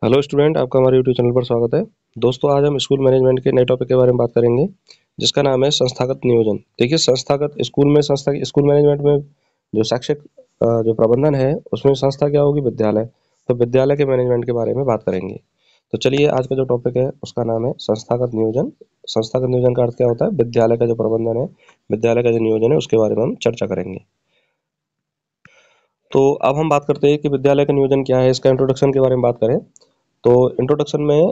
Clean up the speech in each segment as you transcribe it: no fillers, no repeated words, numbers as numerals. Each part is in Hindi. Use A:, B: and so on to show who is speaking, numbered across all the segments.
A: हेलो स्टूडेंट, आपका हमारे यूट्यूब चैनल पर स्वागत है। दोस्तों, आज हम स्कूल मैनेजमेंट के नए टॉपिक के बारे में बात करेंगे, जिसका नाम है संस्थागत नियोजन। देखिए, संस्थागत स्कूल मैनेजमेंट में जो शैक्षिक जो प्रबंधन है, उसमें संस्था क्या होगी? विद्यालय। तो विद्यालय के मैनेजमेंट के बारे में बात करेंगे। तो चलिए, आज का जो टॉपिक है उसका नाम है संस्थागत नियोजन। संस्थागत नियोजन का अर्थ क्या होता है? विद्यालय का जो प्रबंधन है, विद्यालय का जो नियोजन है, उसके बारे में हम चर्चा करेंगे। तो अब हम बात करते हैं कि विद्यालय का नियोजन क्या है। इसका इंट्रोडक्शन के बारे में बात करें तो इंट्रोडक्शन में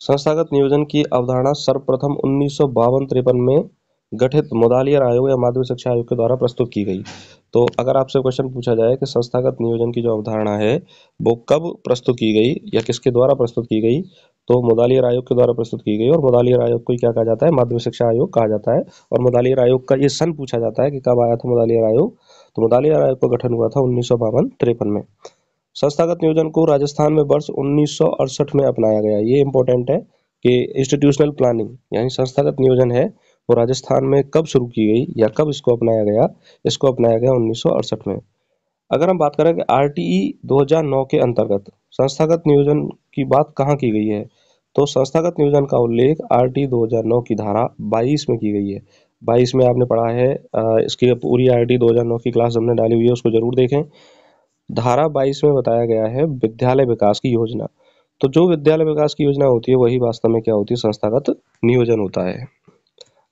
A: संस्थागत नियोजन की अवधारणा सर्वप्रथम 1952-53 में गठित मुदालियर आयोग या माध्यमिक शिक्षा आयोग के द्वारा प्रस्तुत की गई। तो अगर आपसे क्वेश्चन पूछा जाए कि संस्थागत नियोजन की जो अवधारणा है वो कब प्रस्तुत की गई या किसके द्वारा प्रस्तुत की गई, तो मुदालियर आयोग के द्वारा प्रस्तुत की गई। और मुदालियर आयोग को क्या कहा जाता है? माध्यमिक शिक्षा आयोग कहा जाता है। और मुदालियर आयोग का ये सन पूछा जाता है कि कब आया था मुदालियर आयोग। तो मुदालियर आयोग का गठन हुआ था 1952-53 में। संस्थागत नियोजन को राजस्थान में वर्ष 1968 में अपनाया गया। ये इंपॉर्टेंट है कि इंस्टीट्यूशनल प्लानिंग यानी संस्थागत नियोजन है वो राजस्थान में कब शुरू की गई या कब इसको अपनाया गया? इसको अपनाया गया 1968 में। अगर हम बात करें कि आरटीई 2009 के अंतर्गत संस्थागत नियोजन की बात कहाँ की गई है, तो संस्थागत नियोजन का उल्लेख आरटीई 2009 की धारा 22 में की गई है। 22 में आपने पढ़ा है। इसकी पूरी आरटीई 2009 की क्लास हमने डाली हुई है, उसको जरूर देखें। धारा 22 में बताया गया है विद्यालय विकास की योजना। तो जो विद्यालय विकास की योजना होती है वही वास्तव में क्या होती है? संस्थागत नियोजन होता है।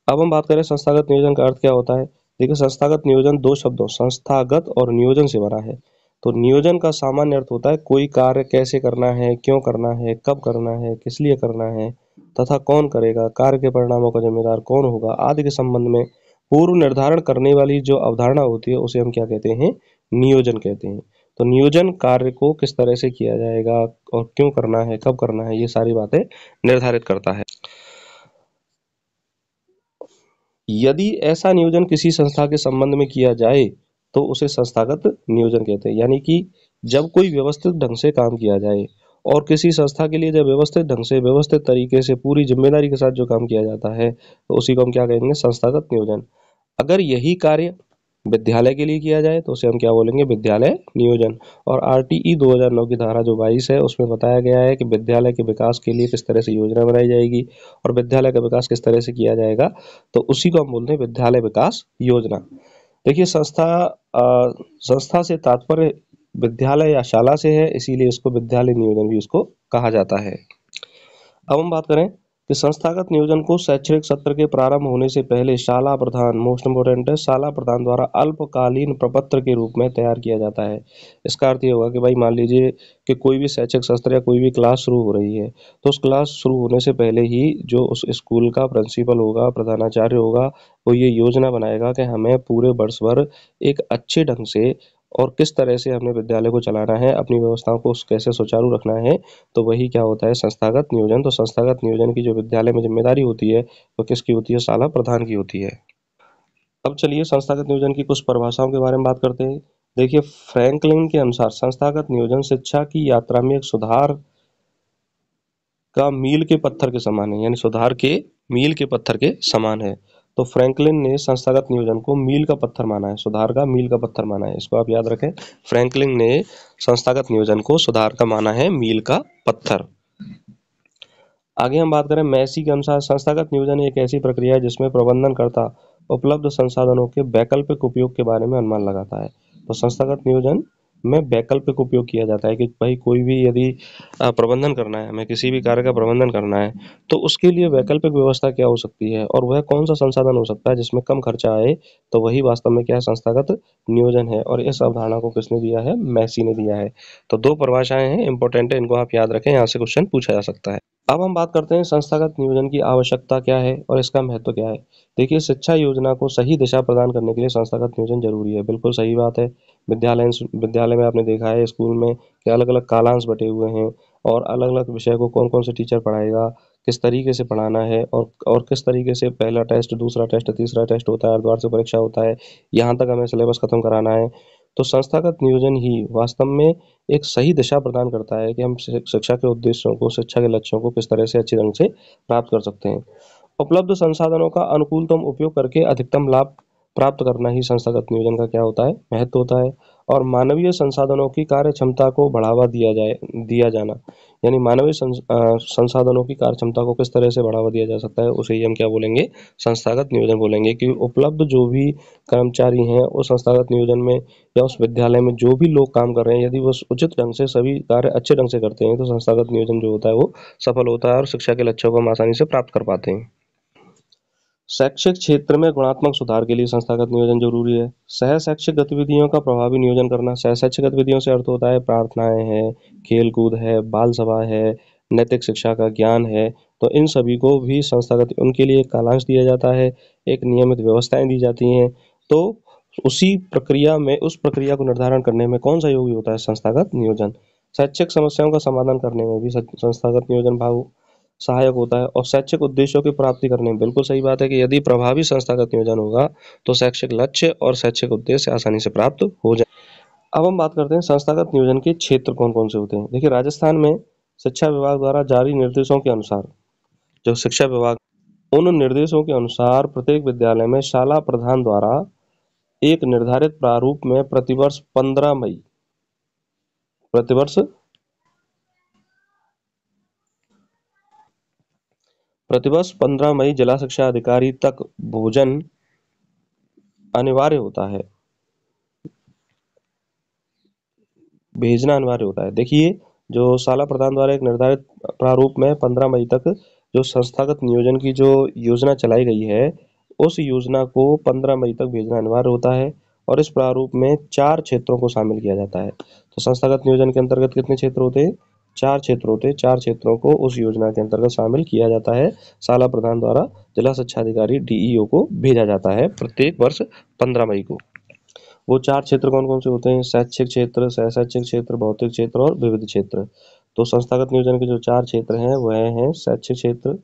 A: अब हम बात करें संस्थागत नियोजन का अर्थ क्या होता है। देखिए, संस्थागत नियोजन दो शब्दों संस्थागत और नियोजन से बना है। तो नियोजन का सामान्य अर्थ होता है कोई कार्य कैसे करना है, क्यों करना है, कब करना है, किस लिए करना है तथा कौन करेगा, कार्य के परिणामों का जिम्मेदार कौन होगा आदि के संबंध में पूर्व निर्धारण करने वाली जो अवधारणा होती है उसे हम क्या कहते हैं? नियोजन कहते हैं। तो नियोजन कार्य को किस तरह से किया जाएगा और क्यों करना है, कब करना है, ये सारी बातें निर्धारित करता है। यदि ऐसा नियोजन किसी संस्था के संबंध में किया जाए तो उसे संस्थागत नियोजन कहते हैं। यानी कि जब कोई व्यवस्थित ढंग से काम किया जाए और किसी संस्था के लिए जब व्यवस्थित ढंग से व्यवस्थित तरीके से पूरी जिम्मेदारी के साथ जो काम किया जाता है तो उसी को हम क्या कहेंगे? संस्थागत नियोजन। अगर यही कार्य विद्यालय के लिए किया जाए तो उसे हम क्या बोलेंगे? विद्यालय नियोजन। और आरटीई 2009 की धारा जो 22 है उसमें बताया गया है कि विद्यालय के विकास के लिए किस तरह से योजना बनाई जाएगी और विद्यालय का विकास किस तरह से किया जाएगा, तो उसी को हम बोलते हैं विद्यालय विकास योजना। देखिए, संस्था से तात्पर्य विद्यालय या शाला से है, इसीलिए इसको विद्यालय नियोजन भी इसको कहा जाता है। अब हम बात करें कि संस्थागत नियोजन को शैक्षणिक सत्र के प्रारंभ होने से पहले शाला प्रधान, मोस्ट इम्पोर्टेंट है, शाला प्रधान द्वारा अल्पकालीन प्रपत्र के रूप में तैयार किया जाता है। इसका अर्थ ये होगा कि भाई मान लीजिए कि कोई भी शैक्षिक सत्र या कोई भी क्लास शुरू हो रही है, तो उस क्लास शुरू होने से पहले ही जो उस स्कूल का प्रिंसिपल होगा, प्रधानाचार्य होगा, वो ये योजना बनाएगा कि हमें पूरे वर्ष भर एक अच्छे ढंग से और किस तरह से हमें विद्यालय को चलाना है, अपनी व्यवस्थाओं को कैसे सुचारू रखना है। तो वही क्या होता है? संस्थागत नियोजन। तो संस्थागत नियोजन की जो विद्यालय में जिम्मेदारी होती है वो किसकी होती है? शाला प्रधान की होती है। अब चलिए संस्थागत नियोजन की कुछ परिभाषाओं के बारे में बात करते हैं। देखिए, फ्रैंकलिन के अनुसार संस्थागत नियोजन शिक्षा की यात्रा में एक सुधार का मील के पत्थर के समान है। यानी सुधार के मील के पत्थर के समान है। तो फ्रैंकलिन ने संस्थागत नियोजन को मील का पत्थर माना है, सुधार का मील का पत्थर माना है। इसको आप याद रखें। फ्रैंकलिन ने संस्थागत नियोजन को सुधार का माना है, मील का पत्थर। आगे हम बात करें मैसी के अनुसार संस्थागत नियोजन एक ऐसी प्रक्रिया है जिसमें प्रबंधनकर्ता उपलब्ध संसाधनों के वैकल्पिक उपयोग के बारे में अनुमान लगाता है। तो संस्थागत नियोजन में वैकल्पिक उपयोग किया जाता है कि भाई कोई भी यदि प्रबंधन करना है, हमें किसी भी कार्य का प्रबंधन करना है, तो उसके लिए वैकल्पिक व्यवस्था क्या हो सकती है और वह कौन सा संसाधन हो सकता है जिसमें कम खर्चा आए। तो वही वास्तव में क्या है? संस्थागत नियोजन है। और इस अवधारणा को किसने दिया है? मैसी ने दिया है। तो दो परिभाषाएं हैं, इंपॉर्टेंट है, इनको आप याद रखें, यहाँ से क्वेश्चन पूछा जा सकता है। अब हम बात करते हैं संस्थागत नियोजन की आवश्यकता क्या है और इसका महत्व क्या है। देखिए, शिक्षा योजना को सही दिशा प्रदान करने के लिए संस्थागत नियोजन जरूरी है। बिल्कुल सही बात है। विद्यालय में आपने देखा है, स्कूल में कि अलग अलग कालांश बटे हुए हैं और अलग अलग विषय को कौन कौन से टीचर पढ़ाएगा, किस तरीके से पढ़ाना है और किस तरीके से पहला टेस्ट, दूसरा टेस्ट, तीसरा टेस्ट होता है, अर्धवार्षिक परीक्षा होता है, यहाँ तक हमें सिलेबस खत्म कराना है। तो संस्थागत नियोजन ही वास्तव में एक सही दिशा प्रदान करता है कि हम शिक्षा के उद्देश्यों को, शिक्षा के लक्ष्यों को किस तरह से अच्छे ढंग से प्राप्त कर सकते हैं। उपलब्ध संसाधनों का अनुकूलतम उपयोग करके अधिकतम लाभ प्राप्त करना ही संस्थागत नियोजन का क्या होता है, महत्व होता है। और मानवीय संसाधनों की कार्य क्षमता को बढ़ावा दिया जाना, यानी मानवीय संसाधनों की कार्य क्षमता को किस तरह से बढ़ावा दिया जा सकता है, उसे ही हम क्या बोलेंगे, संस्थागत नियोजन बोलेंगे। कि उपलब्ध जो भी कर्मचारी हैं उस संस्थागत नियोजन में या उस विद्यालय में जो भी लोग काम कर रहे हैं, यदि वो उचित ढंग से सभी कार्य अच्छे ढंग से करते हैं तो संस्थागत नियोजन जो होता है वो सफल होता है और शिक्षा के लक्ष्यों को हम आसानी से प्राप्त कर पाते हैं। शैक्षिक क्षेत्र में गुणात्मक सुधार के लिए संस्थागत नियोजन जरूरी है। सह शैक्षिक गतिविधियों का प्रभावी नियोजन करना। सह शैक्षिक गतिविधियों से अर्थ होता है प्रार्थनाएं हैं, खेल कूद है, बाल सभा है, नैतिक शिक्षा का ज्ञान है। तो इन सभी को भी संस्थागत, उनके लिए एक कालांश दिया जाता है, एक नियमित व्यवस्थाएं दी जाती हैं। तो उसी प्रक्रिया में, उस प्रक्रिया को निर्धारण करने में कौन सा योगी होता है, संस्थागत नियोजन। शैक्षिक समस्याओं का समाधान करने में भी संस्थागत नियोजन भाग सहायक होता है। और शैक्षिक उद्देश्यों की प्राप्ति करने में बिल्कुल सही बात है कि यदि प्रभावी संस्थागत नियोजन होगा तो शैक्षिक लक्ष्य और शैक्षिक उद्देश्य आसानी से प्राप्त हो जाए। अब हम बात करते हैं संस्थागत नियोजन के क्षेत्र कौन कौन से होते हैं। देखिए, राजस्थान में शिक्षा विभाग द्वारा जारी निर्देशों के अनुसार, जो शिक्षा विभाग, उन निर्देशों के अनुसार प्रत्येक विद्यालय में शाला प्रधान द्वारा एक निर्धारित प्रारूप में प्रतिवर्ष 15 मई जिला शिक्षा अधिकारी तक भोजन अनिवार्य होता है, भेजना अनिवार्य होता है। देखिए, जो शाला प्रधान द्वारा एक निर्धारित प्रारूप में 15 मई तक जो संस्थागत नियोजन की जो योजना चलाई गई है, उस योजना को 15 मई तक भेजना अनिवार्य होता है। और इस प्रारूप में 4 क्षेत्रों को शामिल किया जाता है। तो संस्थागत नियोजन के अंतर्गत कितने क्षेत्र होते हैं, 4 क्षेत्र होते हैं। 4 क्षेत्रों को उस योजना के अंतर्गत शामिल किया जाता है। शाला प्रधान द्वारा जिला शिक्षा अधिकारी डीईओ को भेजा जाता है प्रत्येक वर्ष 15 मई को। वो 4 क्षेत्र कौन कौन से होते हैं, शैक्षिक क्षेत्र, सह शैक्षिक क्षेत्र, भौतिक क्षेत्र और विविध क्षेत्र। तो संस्थागत नियोजन के जो 4 क्षेत्र हैं वह हैं शैक्षिक क्षेत्र,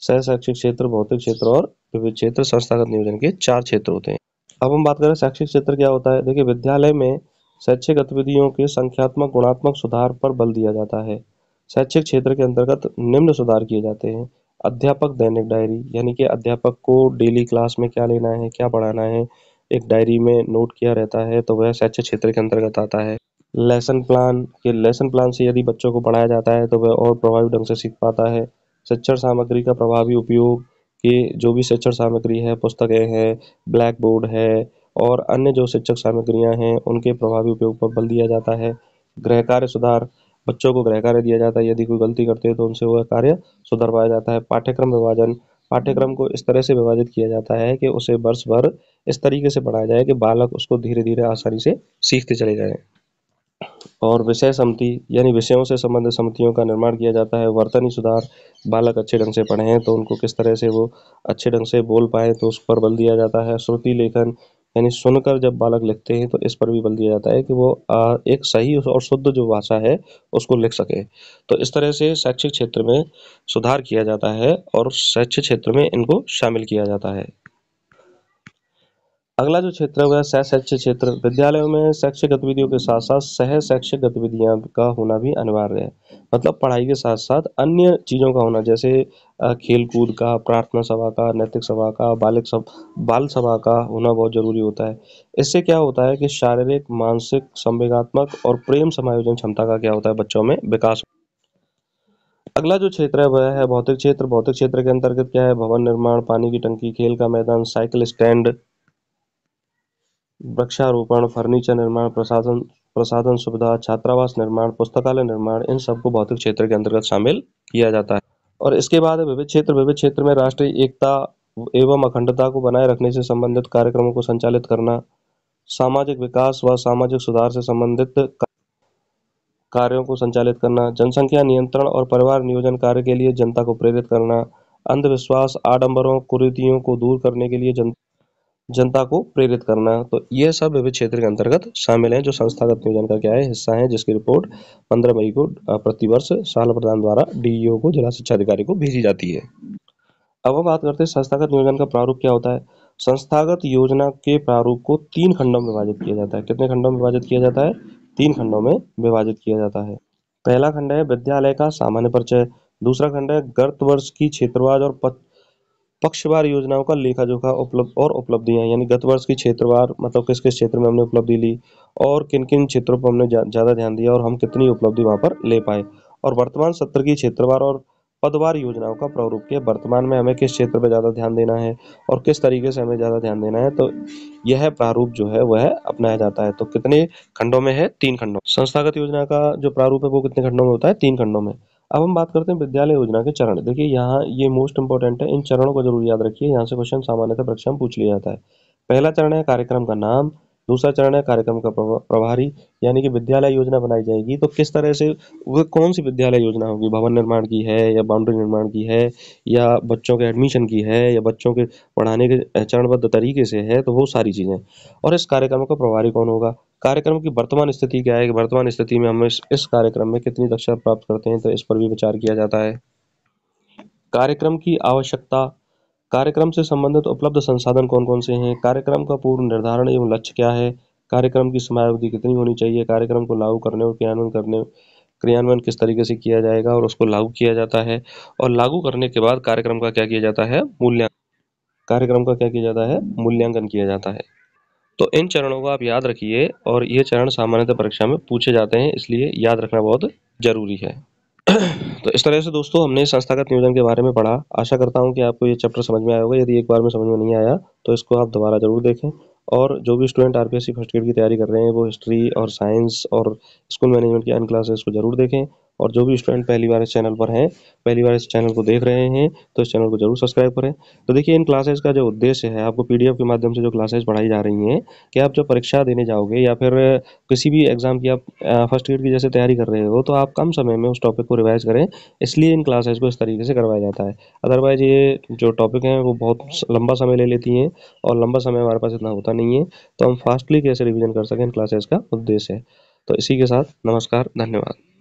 A: सह शैक्षिक क्षेत्र, भौतिक क्षेत्र और विविध क्षेत्र। संस्थागत नियोजन के 4 क्षेत्र होते हैं। अब हम बात करें शैक्षिक क्षेत्र क्या होता है। देखिए, विद्यालय में शैक्षिक गतिविधियों के संख्यात्मक गुणात्मक सुधार पर बल दिया जाता है। शैक्षिक क्षेत्र के अंतर्गत निम्न सुधार किए जाते हैं। अध्यापक दैनिक डायरी, यानी कि अध्यापक को डेली क्लास में क्या लेना है, क्या पढ़ाना है, एक डायरी में नोट किया रहता है, तो वह शैक्षिक क्षेत्र के अंतर्गत आता है। लेसन प्लान से यदि बच्चों को पढ़ाया जाता है तो वह और प्रभावी ढंग से सीख पाता है। शिक्षण सामग्री का प्रभावी उपयोग, कि जो भी शिक्षण सामग्री है, पुस्तकें हैं, ब्लैक बोर्ड है और अन्य जो शिक्षक सामग्रियां हैं, उनके प्रभावी उपयोग पर बल दिया जाता है। गृह कार्य सुधार, बच्चों को गृह कार्य दिया जाता है, यदि कोई गलती करते हैं तो उनसे वह कार्य सुधरवाया जाता है। पाठ्यक्रम विभाजन, पाठ्यक्रम को इस तरह से विभाजित किया जाता है कि उसे वर्ष भर इस तरीके से पढ़ाया जाए कि बालक उसको धीरे धीरे आसानी से सीखते चले जाएं। और विषय समिति, यानी विषयों से संबंधित समितियों का निर्माण किया जाता है। वर्तनी सुधार, बालक अच्छे ढंग से पढ़ें तो उनको किस तरह से वो अच्छे ढंग से बोल पाए तो उस पर बल दिया जाता है। श्रुति लेखन, यानी सुनकर जब बालक लिखते हैं तो इस पर भी बल दिया जाता है कि वो एक सही और शुद्ध जो भाषा है उसको लिख सके। तो इस तरह से शैक्षिक क्षेत्र में सुधार किया जाता है और शैक्षिक क्षेत्र में इनको शामिल किया जाता है। अगला जो क्षेत्र है वह सह शैक्षिक क्षेत्र। विद्यालयों में शैक्षिक गतिविधियों के साथ साथ सह शैक्षिक गतिविधियां का होना भी अनिवार्य है। मतलब पढ़ाई के साथ साथ अन्य चीजों का होना, जैसे खेल कूद का, प्रार्थना सभा का, नैतिक सभा का, बाल सभा का होना बहुत जरूरी होता है। इससे क्या होता है कि शारीरिक, मानसिक, संवेगात्मक और प्रेम समायोजन क्षमता का क्या होता है, बच्चों में विकास। अगला जो क्षेत्र है वह है भौतिक क्षेत्र। भौतिक क्षेत्र के अंतर्गत क्या है, भवन निर्माण, पानी की टंकी, खेल का मैदान, साइकिल स्टैंड, वृक्षारोपण, फर्नीचर निर्माण, प्रसाधन सुविधा, छात्रावास निर्माण, पुस्तकालय निर्माण, इन सबको भौतिक क्षेत्र के अंतर्गत शामिल किया जाता है। और इसके बाद है विविध क्षेत्र। विविध क्षेत्र में राष्ट्रीय एकता एवं अखंडता को बनाए रखने से संबंधित कार्यक्रमों को संचालित करना, सामाजिक विकास व सामाजिक सुधार से संबंधित कार्यों को संचालित करना, जनसंख्या नियंत्रण और परिवार नियोजन कार्य के लिए जनता को प्रेरित करना, अंधविश्वास, आडंबरों, कुरीतियों को दूर करने के लिए जनता को प्रेरित करना। तो ये सब विविध क्षेत्र के अंतर्गत शामिल हैं, जो संस्थागत नियोजन का क्या है, हिस्सा है, जिसकी रिपोर्ट 15 मई को प्रतिवर्ष शाला प्रधान द्वारा डीईओ को, जिला शिक्षा अधिकारी को भेजी जाती है। अब हम बात करते हैं संस्थागत नियोजन का प्रारूप क्या होता है। संस्थागत योजना के प्रारूप को 3 खंडों में विभाजित किया जाता है। कितने खंडों में विभाजित किया जाता है, 3 खंडों में विभाजित किया जाता है। पहला खंड है विद्यालय का सामान्य परिचय। दूसरा खंड है गत वर्ष की क्षेत्रवार और पक्षवार योजनाओं का लेखा जोखा उपलब्धियां, यानी गत वर्ष की क्षेत्रवार, मतलब किस किस क्षेत्र में हमने उपलब्धि ली और किन किन क्षेत्रों पर हमने ज्यादा ध्यान दिया और हम कितनी उपलब्धि वहां पर ले पाए। और वर्तमान सत्र की क्षेत्रवार और पदवार योजनाओं का प्रारूप किया, वर्तमान में हमें किस क्षेत्र पर ज्यादा ध्यान देना है और किस तरीके से हमें ज्यादा ध्यान देना है, तो यह प्रारूप जो है वह अपनाया जाता है। तो कितने खंडों में है? 3 खंडों। संस्थागत योजना का जो प्रारूप है वो कितने खंडों में होता है? 3 खंडों में। अब हम बात करते हैं विद्यालय योजना के चरण। देखिए यहाँ ये मोस्ट इंपॉर्टेंट है, इन चरणों को जरूर याद रखिए, यहाँ से क्वेश्चन सामान्यतः परीक्षा में पूछ लिया जाता है। पहला चरण है कार्यक्रम का नाम, दूसरा चरण है कार्यक्रम का प्रभारी, यानी कि विद्यालय योजना बनाई जाएगी तो किस तरह से, वो कौन सी विद्यालय योजना होगी, भवन निर्माण की है या बाउंड्री निर्माण की है या बच्चों के एडमिशन की है या बच्चों के पढ़ाने के चरणबद्ध तरीके से है, तो वो सारी चीजें। और इस कार्यक्रम का प्रभारी कौन होगा? कार्यक्रम की वर्तमान स्थिति क्या है कि वर्तमान स्थिति में हम इस कार्यक्रम में कितनी दक्षता प्राप्त करते हैं, तो इस पर भी विचार किया जाता है। कार्यक्रम की आवश्यकता, कार्यक्रम से संबंधित उपलब्ध संसाधन कौन कौन से हैं, कार्यक्रम का पूर्व निर्धारण एवं लक्ष्य क्या है, कार्यक्रम की समयावधि कितनी होनी चाहिए, कार्यक्रम को लागू करने और क्रियान्वयन किस तरीके से किया जाएगा और उसको लागू किया जाता है, और लागू करने के बाद कार्यक्रम का क्या किया जाता है? कार्यक्रम का क्या किया जाता है? मूल्यांकन किया जाता है। तो इन चरणों को आप याद रखिए, और ये चरण सामान्यतः परीक्षा में पूछे जाते हैं, इसलिए याद रखना बहुत जरूरी है। तो इस तरह से दोस्तों हमने संस्थागत नियोजन के बारे में पढ़ा। आशा करता हूँ कि आपको ये चैप्टर समझ में आया होगा। यदि एक बार में समझ में नहीं आया तो इसको आप दोबारा जरूर देखें। और जो भी स्टूडेंट आरपीएससी फर्स्ट ग्रेड की तैयारी कर रहे हैं वो हिस्ट्री और साइंस और स्कूल मैनेजमेंट की अन्य क्लासेस को जरूर देखें। और जो भी स्टूडेंट पहली बार इस चैनल पर हैं, पहली बार इस चैनल को देख रहे हैं, तो इस चैनल को जरूर सब्सक्राइब करें। तो देखिए इन क्लासेस का जो उद्देश्य है, आपको पीडीएफ के माध्यम से जो क्लासेस पढ़ाई जा रही हैं, कि आप जब परीक्षा देने जाओगे या फिर किसी भी एग्जाम की आप फर्स्ट ग्रेड की जैसे तैयारी कर रहे हो, तो आप कम समय में उस टॉपिक को रिवाइज करें, इसलिए इन क्लासेस को इस तरीके से करवाया जाता है। अदरवाइज ये जो टॉपिक हैं वो बहुत लंबा समय ले लेती हैं और लंबा समय हमारे पास इतना होता नहीं है, तो हम फास्टली कैसे रिवीजन कर सकें, इन क्लासेस का उद्देश्य है। तो इसी के साथ नमस्कार, धन्यवाद।